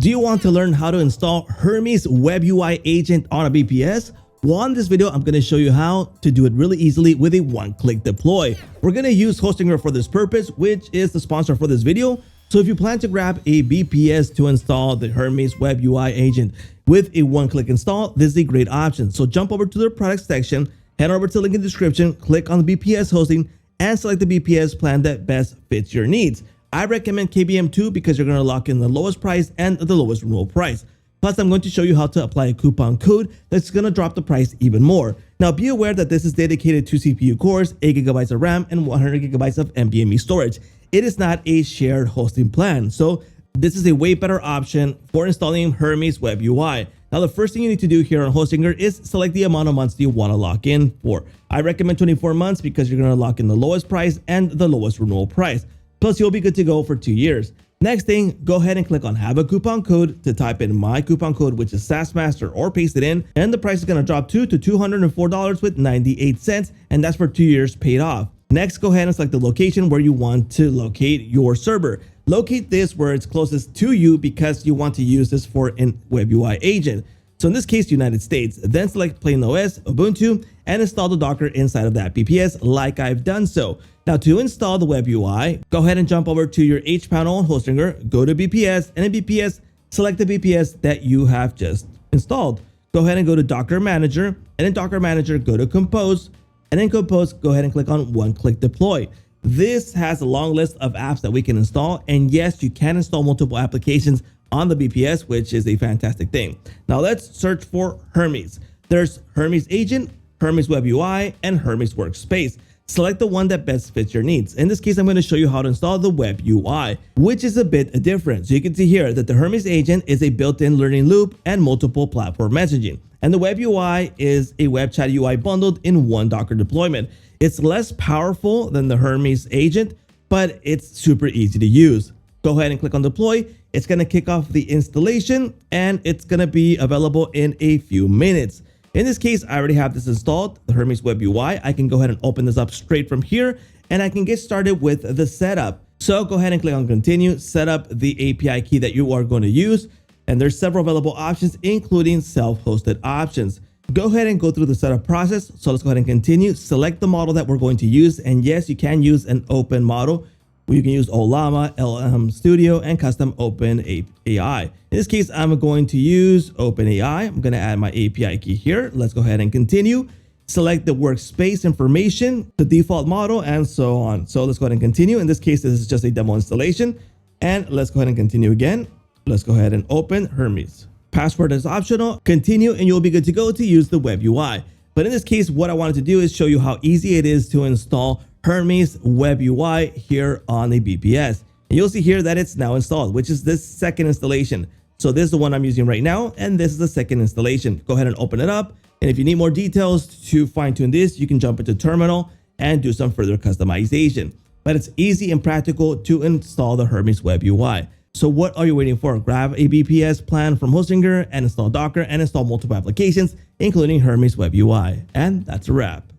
Do you want to learn how to install Hermes Web UI agent on a VPS? Well, in this video, I'm going to show you how to do it really easily with a one-click deploy. We're going to use Hostinger for this purpose, which is the sponsor for this video. So if you plan to grab a VPS to install the Hermes Web UI agent with a one-click install, this is a great option. So jump over to the product section, head over to the link in the description, click on the VPS hosting, and select the VPS plan that best fits your needs. I recommend KBM2 because you're going to lock in the lowest price and the lowest renewal price. Plus, I'm going to show you how to apply a coupon code that's going to drop the price even more. Now, be aware that this is dedicated to CPU cores, 8 GB of RAM, and 100 GB of NVMe storage. It is not a shared hosting plan. So this is a way better option for installing Hermes Web UI. Now, the first thing you need to do here on Hostinger is select the amount of months you want to lock in for. I recommend 24 months because you're going to lock in the lowest price and the lowest renewal price. Plus, you'll be good to go for 2 years. Next thing, go ahead and click on have a coupon code to type in my coupon code, which is SaaS Master, or paste it in, and the price is going to drop to $204.98, and that's for 2 years paid off. Next, go ahead and select the location where you want to locate your server. Locate this where it's closest to you because you want to use this for an Web UI agent. So in this case, United States. Then select Plain OS, Ubuntu, and install the Docker inside of that VPS like I've done so. Now, to install the Web UI, go ahead and jump over to your hPanel on Hostinger, go to VPS, and in VPS, select the VPS that you have just installed. Go ahead and go to Docker Manager, and in Docker Manager, go to Compose, and in Compose, go ahead and click on one-click deploy. This has a long list of apps that we can install, and yes, you can install multiple applications on the VPS, which is a fantastic thing. Now, let's search for Hermes. There's Hermes Agent, Hermes Web UI, and Hermes Workspace. Select the one that best fits your needs. In this case, I'm going to show you how to install the Web UI, which is a bit different. So you can see here that the Hermes agent is a built-in learning loop and multiple platform messaging. And the Web UI is a web chat UI bundled in one Docker deployment. It's less powerful than the Hermes agent, but it's super easy to use. Go ahead and click on deploy. It's going to kick off the installation and it's going to be available in a few minutes. In this case, I already have this installed, the Hermes Web UI. I can go ahead and open this up straight from here and I can get started with the setup. So go ahead and click on continue, set up the API key that you are going to use. And there's several available options, including self-hosted options. Go ahead and go through the setup process. So let's go ahead and continue, select the model that we're going to use. And yes, you can use an open model. You can use Ollama, LM Studio, and custom OpenAI. In this case, I'm going to use OpenAI. I'm going to add my API key here. Let's go ahead and continue. Select the workspace information, the default model, and so on. So let's go ahead and continue. In this case, this is just a demo installation. And let's go ahead and continue again. Let's go ahead and open Hermes. Password is optional. Continue, and you'll be good to go to use the Web UI. But in this case, what I wanted to do is show you how easy it is to install Hermes Web UI here on the VPS. And you'll see here that it's now installed, which is this second installation. So this is the one I'm using right now, and this is the second installation. Go ahead and open it up. And if you need more details to fine tune this, you can jump into terminal and do some further customization. But it's easy and practical to install the Hermes Web UI. So what are you waiting for? Grab a VPS plan from Hostinger and install Docker and install multiple applications, including Hermes Web UI. And that's a wrap.